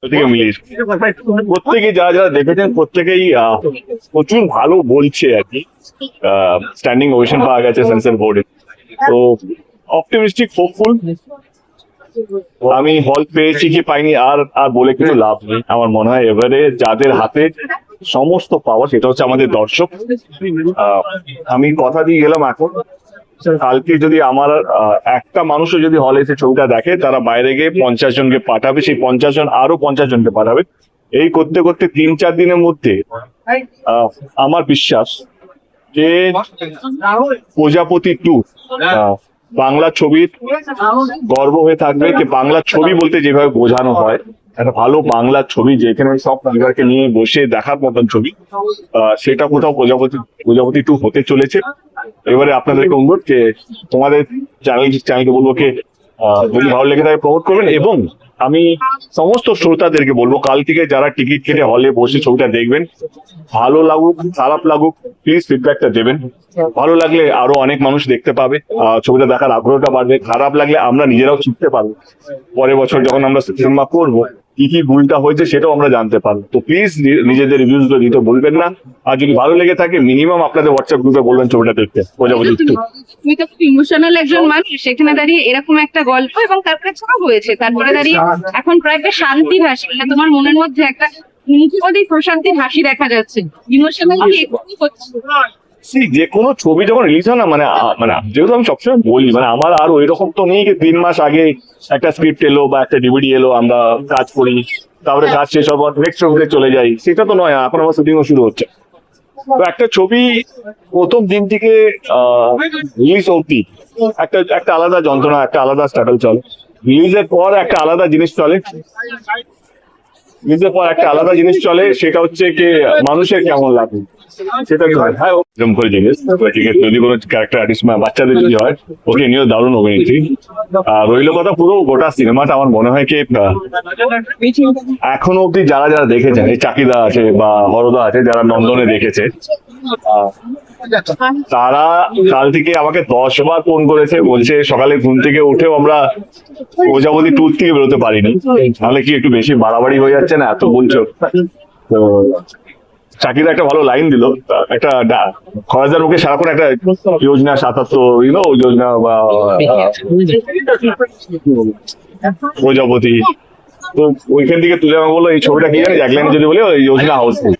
প্রত্যেকে মিলিয়ে প্রত্যেকে যারা যারা দেখেছেন প্রত্যেকেই প্রচুর ভালো বলছে আর কি। স্ট্যান্ডিং ওভেশন পাওয়া গেছে সেন্সর বোর্ডে, তো অপটিমিস্টিক হোপফুল। আমি হল পেয়েছি কি পাইনি আর আর বলে কিছু লাভ নেই। আমার মনে হয় এবারে যাদের হাতে সমস্ত পাওয়ার সেটা হচ্ছে আমাদের দর্শক। আমি কথা দিয়ে গেলাম এখন, কালকে যদি আমার একটা মানুষও যদি হলে এসে ছবিটা দেখে, তারা বাইরে গিয়ে 50 জনকে পাঠাবে, সেই 50 জন আরো 50 জনকে পাঠাবে। এই করতে করতে 3-4 দিনের মধ্যে আমার বিশ্বাস যে প্রজাপতি 2 বাংলা ছবির গর্ব হয়ে থাকবে। কি বাংলা ছবি বলতে যেভাবে বোঝানো হয়, একটা ভালো বাংলা ছবি যেখানে সব পরিবারকে নিয়ে বসে দেখার মতন ছবি, সেটা কোথাও প্রজাপতি 2 হতে চলেছে। এবারে আপনাদেরকে অনুরোধ যে তোমাদের চ্যানেলকে বলবো কি যদি ভালো লেগে থাকে প্রমোট করবেন, এবং আমি সমস্ত শ্রোতাদেরকে বলবো কাল থেকে যারা টিকিট কেটে হলে বসে ছবিটা দেখবেন, ভালো লাগুক খারাপ লাগুক প্লিজ ফিডব্যাকটা দেবেন। ভালো লাগলে আরো অনেক মানুষ দেখতে পাবে, ছবিটা দেখার আগ্রহটা বাড়বে। খারাপ লাগলে আমরা নিজেরাও শিখতে পারবো, পরের বছর যখন আমরা সিনেমা করবো কি কি ভুলটা হয়েছে সেটাও আমরা জানতে পারবো। তো প্লিজ নিজেদের রিভিউজ গুলো দিতে বলবেন না, আর যদি ভালো লেগে থাকে মিনিমাম আপনাদের হোয়াটসঅ্যাপ গ্রুপে বলবেন ছবিটা দেখতে। প্রজাপতি তুমি তো খুব ইমোশনাল একজন মানুষ, সেখানে দাঁড়িয়ে এরকম একটা গল্প এবং তারপরে ছবি হয়েছে, তারপরে দাঁড়িয়ে এখন প্রায় একটা শান্তি ভাসি, মানে তোমার মনের মধ্যে একটা মুখোমুখি প্রশান্তির হাসি দেখা যাচ্ছে। ইমোশনাল কি একটু হচ্ছে? যে কোনো ছবি যখন রিলিজ হয় না, মানে যেহেতু আমি সবসময় বলি, মানে আমার আর ওই রকম তো নেই 3 মাস আগে একটা স্ক্রিপ্ট এলো বা একটা ডিভিডি এলো, আমরা কাজ করি, তারপরে কাজ শেষ হওয়ার পর নেক্সট ছবিতে চলে যাই, সেটা তো নয়। এখন আমার শুটিংও শুরু হচ্ছে। তো একটা ছবি প্রথম দিন থেকে রিলিজ অবধি একটা আলাদা যন্ত্রণা, একটা আলাদা স্ট্রাগল চলে। রিলিজের পর একটা আলাদা জিনিস চলে, সেটা হচ্ছে কি মানুষের কেমন লাগে সেটা এরকম করে জিনিস। যদি কোনো ক্যারেক্টার আর্টিস্ট বাচ্চাদের যদি হয়, ওকে নিয়েও দারুণ অভিনেত্রী। আর রইল কথা পুরো গোটা সিনেমাটা আমার মনে হয় কি এখনো অব্দি যারা যারা দেখেছেন, এই চাকিদা আছে বা হরদা আছে যারা নন্দনে দেখেছে, তারা কাল থেকে আমাকে 10 বার ফোন করেছে, বলছে সকালে ঘুম থেকে উঠেও আমরা প্রজাপতি 2 থেকে বেরোতে পারিনি, তাহলে কি একটু বেশি বাড়াবাড়ি হয়ে যাচ্ছে না, এত বলছো। তো চাকিদা একটা ভালো লাইন দিল, একটা খরাজার মুখে সারাক্ষণ একটা যোজনা 77 যোজনা বা প্রজাপতি, তো ওইখান থেকে তুলে আমাকে বললো এই ছবিটা কি জানিস, এক লাইন যদি বলি ওই যোজনা হাউসফুল।